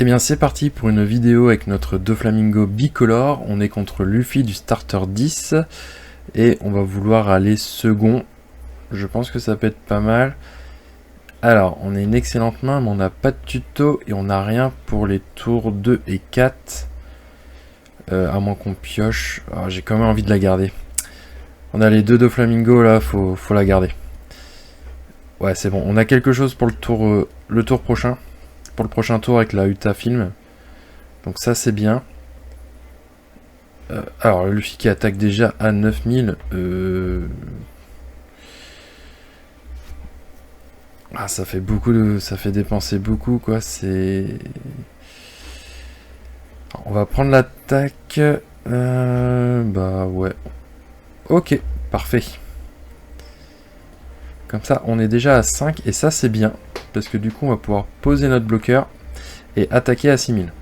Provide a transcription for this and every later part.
Eh bien c'est parti pour une vidéo avec notre Doflamingo bicolore. On est contre Luffy du starter 10 et on va vouloir aller second. Je pense que ça peut être pas mal. Alors on a une excellente main mais on n'a pas de tuto et on n'a rien pour les tours 2 et 4. À moins qu'on pioche. Alors, j'ai quand même envie de la garder. On a les deux Doflamingo là, faut la garder. Ouais c'est bon, on a quelque chose pour le tour prochain. Pour le prochain tour avec la Uta Film. Donc ça c'est bien. Alors le Luffy qui attaque déjà à 9000. Ah ça fait beaucoup ça fait dépenser beaucoup quoi. C'est. On va prendre l'attaque. Bah ouais. Ok, parfait. Comme ça on est déjà à 5 et ça c'est bien. Parce que du coup on va pouvoir poser notre bloqueur et attaquer à 6000.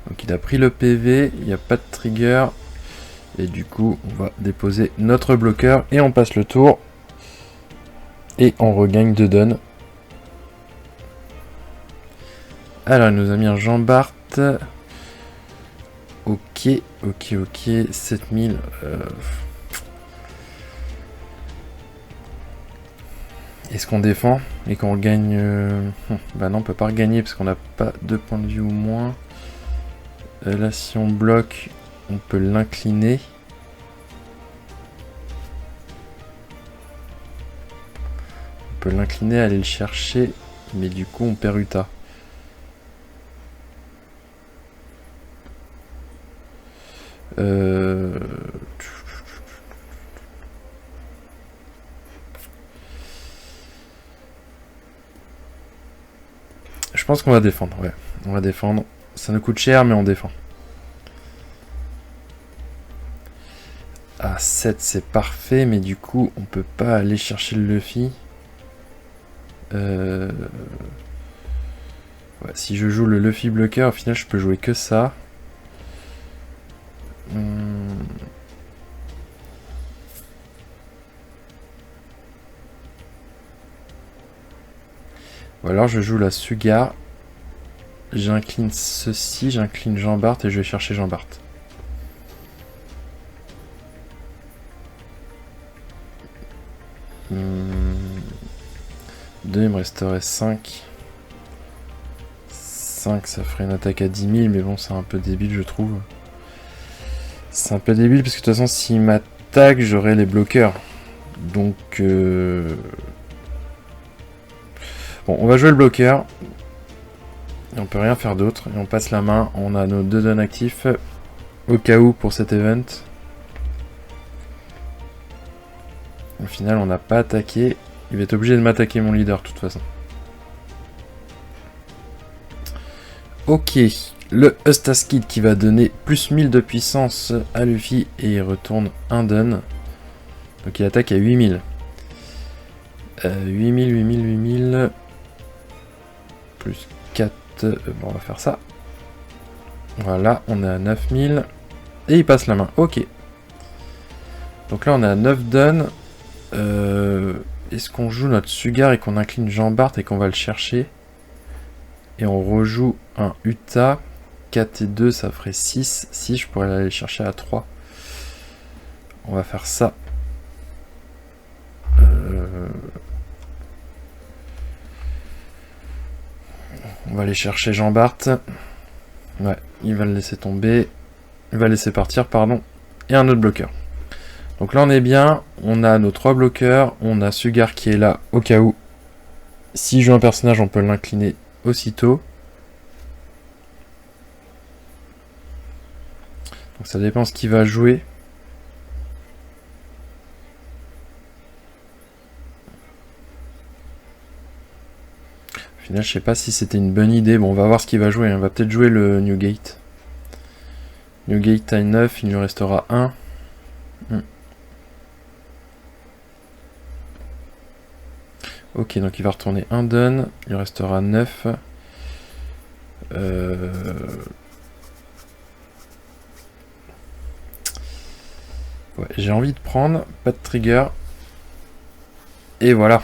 Donc il a pris le PV, il n'y a pas de trigger. Et du coup, on va déposer notre bloqueur et on passe le tour. Et on regagne 2 dons. Alors, il nous a mis un Jean Bart. Ok. 7000. Est-ce qu'on défend et qu'on gagne Bah non, on peut pas regagner parce qu'on n'a pas 2 points de vie ou moins. Là, si on bloque, on peut l'incliner. On peut l'incliner, aller le chercher. Mais du coup, on perd Uta. Je pense qu'on va défendre, ouais. On va défendre. Ça nous coûte cher, mais on défend. À 7, c'est parfait, mais du coup, on peut pas aller chercher le Luffy. Ouais, si je joue le Luffy bloqueur, au final, je peux jouer que ça. Ou alors, je joue la Sugar. J'incline ceci, j'incline Jean Bart et je vais chercher Jean Bart. Deux, il me resterait 5. 5, ça ferait une attaque à 10 000, mais bon, c'est un peu débile, je trouve. C'est un peu débile, parce que de toute façon, s'il m'attaque, j'aurai les bloqueurs. Donc, bon, on va jouer le bloqueur. Et on peut rien faire d'autre. Et on passe la main. On a nos 2 dons actifs. Au cas où, pour cet event. Au final, on n'a pas attaqué. Il va être obligé de m'attaquer, mon leader, de toute façon. Ok. Le Eustaskid qui va donner plus 1000 de puissance à Luffy. Et il retourne un don. Donc il attaque à 8000. 8000. Plus 4. Bon, on va faire ça. Voilà, on est à 9000. Et il passe la main. Ok. Donc là, on est à 9 dons. Est-ce qu'on joue notre Sugar et qu'on incline Jean Bart et qu'on va le chercher? Et on rejoue un Uta. 4 et 2, ça ferait 6. 6, je pourrais aller le chercher à 3. On va faire ça. On va aller chercher Jean Bart. Ouais, il va le laisser tomber. Il va laisser partir, pardon. Et un autre bloqueur. Donc là, on est bien. On a nos 3 bloqueurs. On a Sugar qui est là au cas où. Si je joue un personnage, on peut l'incliner aussitôt. Donc ça dépend ce qu'il va jouer. Au final, je sais pas si c'était une bonne idée. Bon, on va voir ce qu'il va jouer. On va peut-être jouer le Newgate. Newgate taille 9, il lui restera 1. Ok, donc il va retourner un don. Il lui restera 9. Ouais, j'ai envie de prendre. Pas de trigger. Et voilà.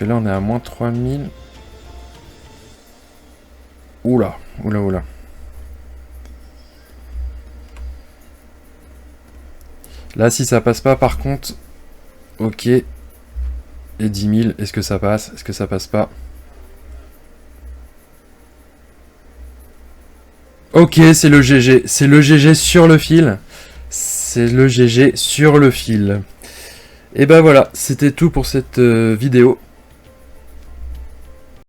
que là, on est à moins 3000. Oula, oula, oula. Là, si ça passe pas, par contre... Ok. Et 10 000, est-ce que ça passe? Est-ce que ça passe pas? Ok, c'est le GG. C'est le GG sur le fil. C'est le GG sur le fil. Et ben voilà, c'était tout pour cette vidéo.